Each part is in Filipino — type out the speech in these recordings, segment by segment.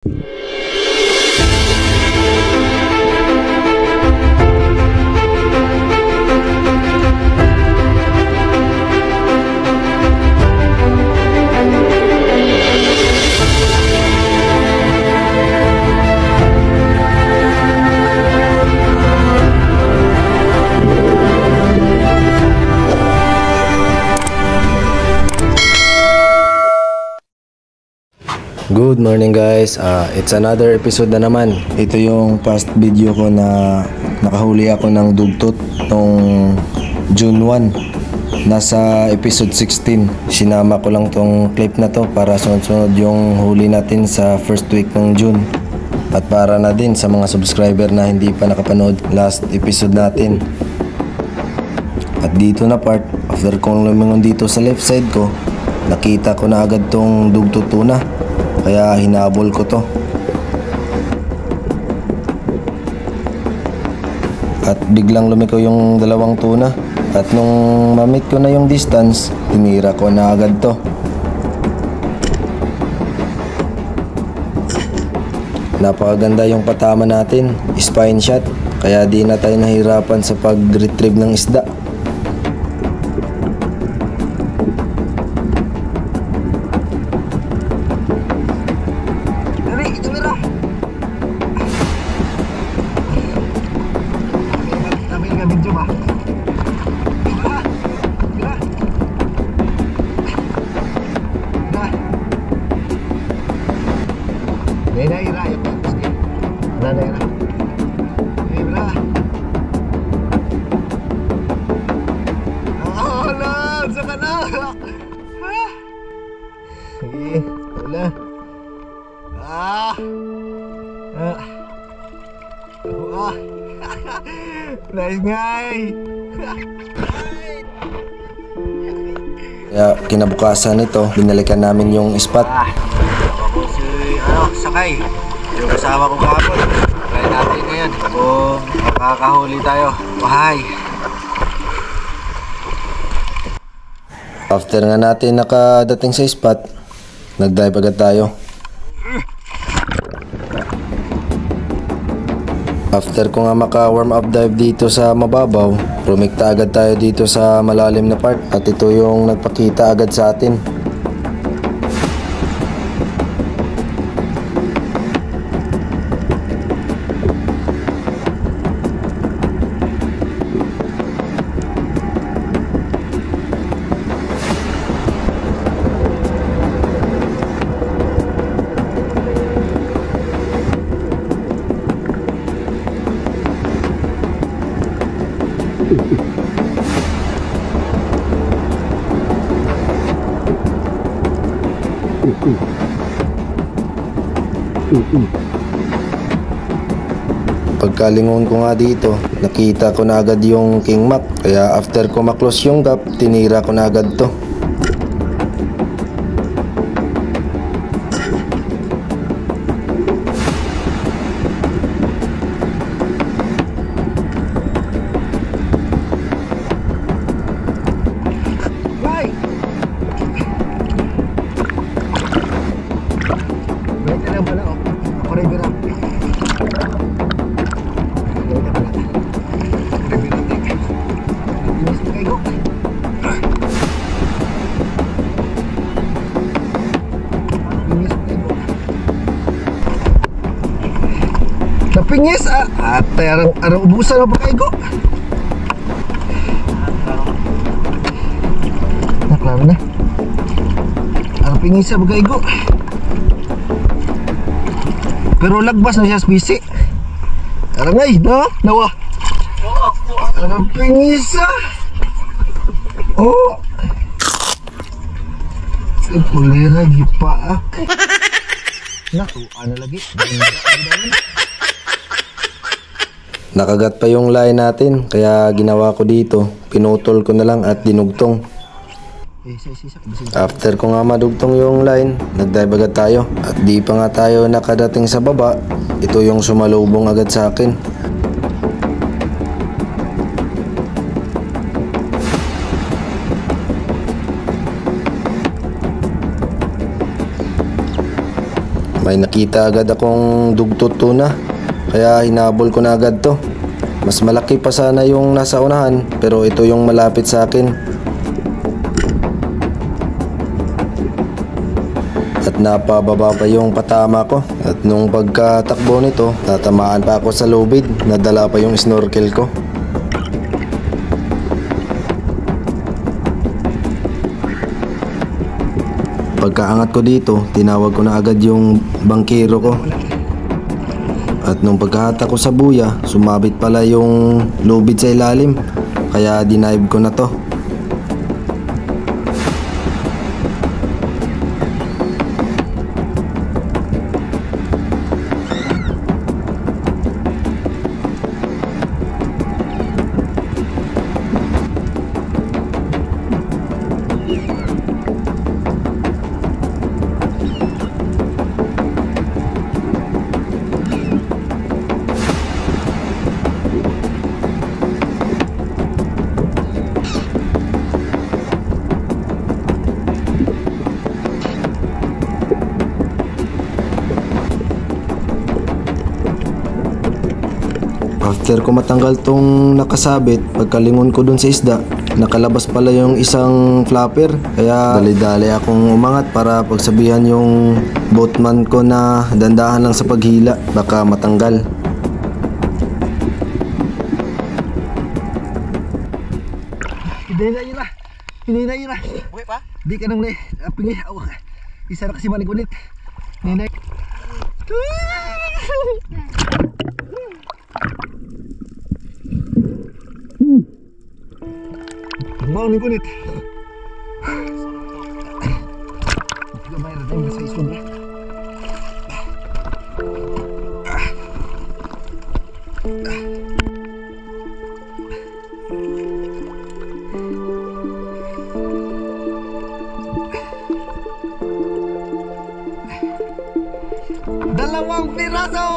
Good morning guys, it's another episode na naman. Ito yung past video ko na nakahuli ako ng dugtot noong June 1. Nasa episode 16. Sinama ko lang tong clip na to para sunod-sunod yung huli natin sa first week ng June. At para na din sa mga subscriber na hindi pa nakapanood last episode natin. At dito na part, after kong lumingon dito sa left side ko, nakita ko na agad tong dugtot tuna. Kaya hinabol ko to. At biglang lumiko yung dalawang tuna. At nung mamit ko na yung distance, tinira ko na agad to. Napakaganda yung patama natin, spine shot. Kaya di na tayo nahirapan sa pag-retrieve ng isda. Nice guy. Kaya kinabukasan nito, binalikan namin yung spot. Ako si Sakay, yung kasama ko kahapon. Try natin ngayon kung makakahuli tayo. Bahay. After nga natin nakadating sa spot, nag-dive agad tayo. After ko nga maka-warm up dive dito sa mababaw, rumikta agad tayo dito sa malalim na part at ito yung nagpakita agad sa atin. Pagkalingon ko nga dito, nakita ko na agad yung king mac. Kaya after ko maklose yung gap, tinira ko na agad to. Napingis at arang ubusan na pagkaigo. Naklaro na. Arang pingis na pagkaigo. Pero lagbas na siya spisi. Arangay, no? Nawa. Arang pingis na. Oh. Pulera gipa. Natuan na lagi. Nakagat pa yung line natin, kaya ginawa ko dito, pinutol ko na lang at dinugtong. After ko nga madugtong yung line, nag-dive agad tayo. At di pa nga tayo nakadating sa baba, ito yung sumalubong agad sa akin. May nakita agad akong dugtot tuna, kaya hinabol ko na agad to. Mas malaki pa sana yung nasa unahan, pero ito yung malapit sa akin. At napababa pa yung patama ko. At nung pagkatakbo nito, tatamaan pa ako sa lubid. Nadala pa yung snorkel ko. Pagkaangat ko dito, tinawag ko na agad yung bangkero ko. At nung pagkahatak ko sa buya, sumabit pala yung lubid sa ilalim. Kaya dinive ko na to. After ko matanggal tong nakasabit, pagkalingon ko dun sa isda, nakalabas pala yung isang flapper. Kaya dali-dali akong umangat para pagsabihan yung boatman ko na dandahan lang sa paghila, baka matanggal. Hinay na. Okay pa? Di ka nang pingi. Isa na kasi manig-unit. Hinay. Mau nih kulit. Gamay na tayo sa isobra. Dalawang piraso.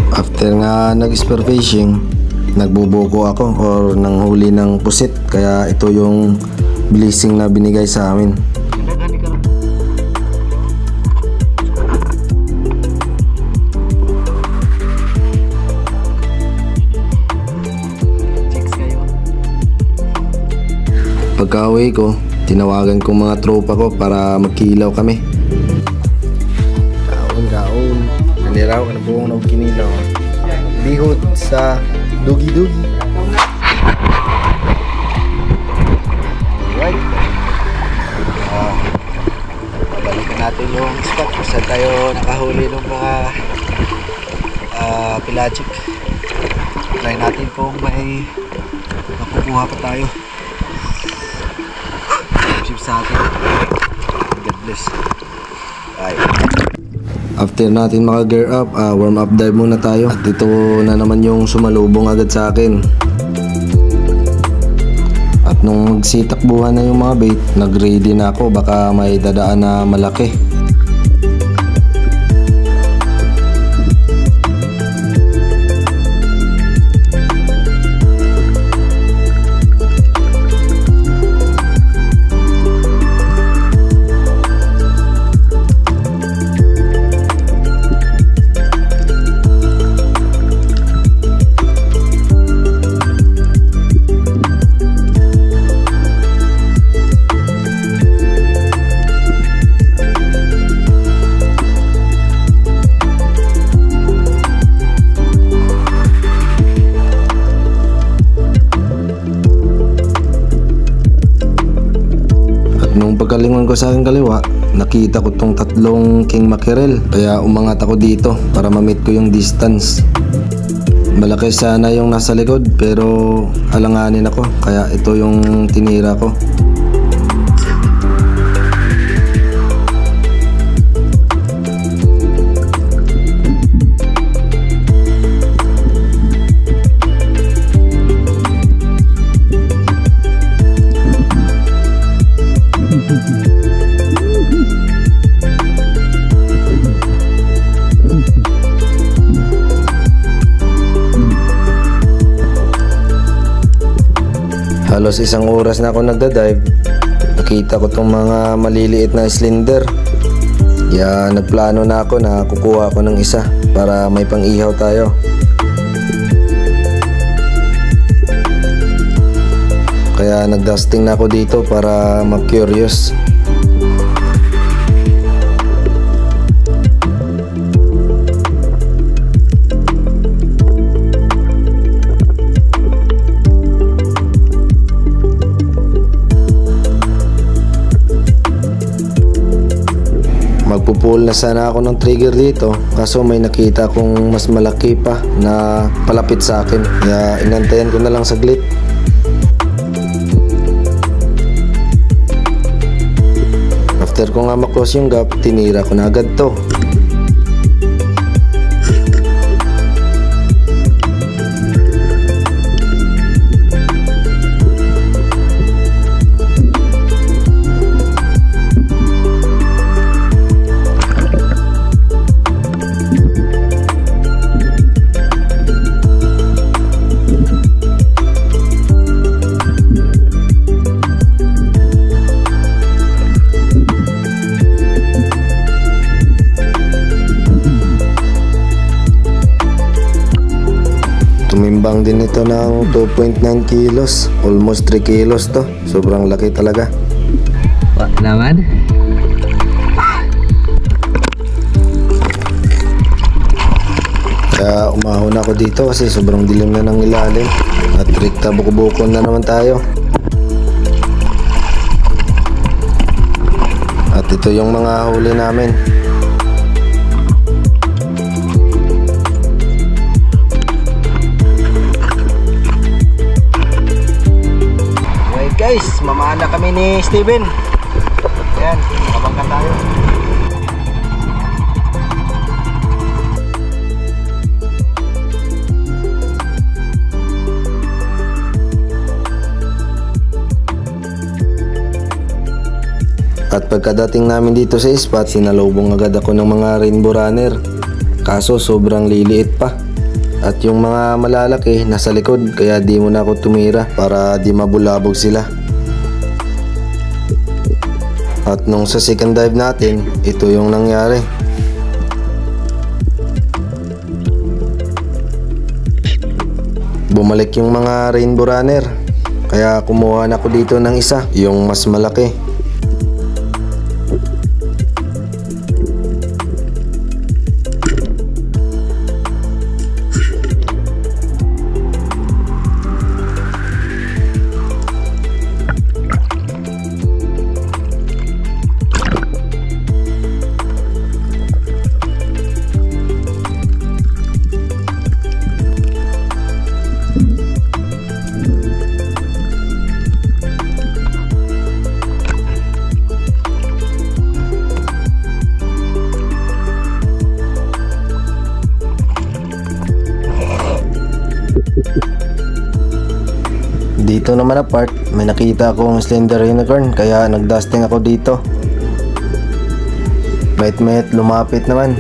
After nga nag-spear fishing, nagbubuko ako or nanghuli ng pusit. Kaya ito yung blessing na binigay sa amin. Pagka-uwi ko, tinawagan ko mga tropa ko para magkilaw kami. Kaon. Kaniraw ka na buong nagkinilaw. Bihot sa dugi-dugi. Alright. Babalikan natin yung spot kung saan tayo nakahuli ng mga pelagic. Try natin kung may makukuha pa tayo. Ship sa atin. God bless. Bye. After natin maka-gear up, warm up dive muna tayo. At ito na naman yung sumalubong agad sa akin. At nung magsitakbuhan na yung mga bait, nag-ready na ako, baka may dadaan na malaki. Pagkalingon ko sa aking kaliwa, nakita ko tong tatlong king mackerel. Kaya umangat ako dito para ma-meet ko yung distance. Malaki sana yung nasa likod pero alanganin ako, kaya ito yung tinira ko. Halos 1 oras na ako nagda-dive. Nakita ko tong mga maliliit na slender. Kaya nagplano na ako na kukuha ko ng isa para may pang-ihaw tayo. Kaya nag-dusting na ako dito para mag-curious. Magpupul na sana ako ng trigger dito, kaso may nakita kong mas malaki pa na palapit sa akin. Kaya inantayan ko na lang saglit. After ko nga ma-close yung gap, tinira ko na agad to. Tumimbang din ito ng 2.9 kilos. Almost 3 kilos to. Sobrang laki talaga. Wah naman. Kaya umahon ako dito kasi sobrang dilim na ng ilalim. At rikta buko-buko na naman tayo. At ito yung mga huli namin. Guys, mamana kami ni Steven. Ayan, nakabangka tayo. At pagkadating namin dito sa spot, sinalubong agad ako ng mga rainbow runner. Kaso sobrang liliit pa. At yung mga malalaki nasa likod, kaya di mo na ako tumira para di mabulabog sila. At nung sa second dive natin, ito yung nangyari. Bumalik yung mga rainbow runner. Kaya kumuha na ako dito ng isa, yung mas malaki. Dito naman apart, may nakita akong slender unicorn kaya nagdusting ako dito. Mait lumapit naman.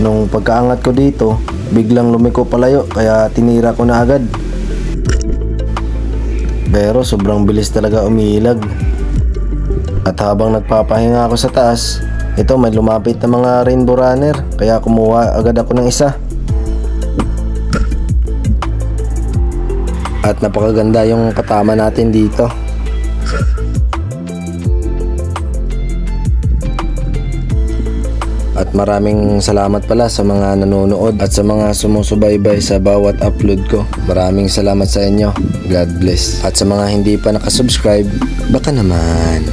Nung pagkaangat ko dito, biglang lumiko palayo kaya tinira ko na agad. Pero sobrang bilis talaga umilag. At habang nagpapahinga ako sa taas, ito may lumapit na mga rainbow runner kaya kumuha agad ako ng isa. At napakaganda yung katama natin dito. At maraming salamat pala sa mga nanonood at sa mga sumusubaybay sa bawat upload ko. Maraming salamat sa inyo. God bless. At sa mga hindi pa nakasubscribe, baka naman.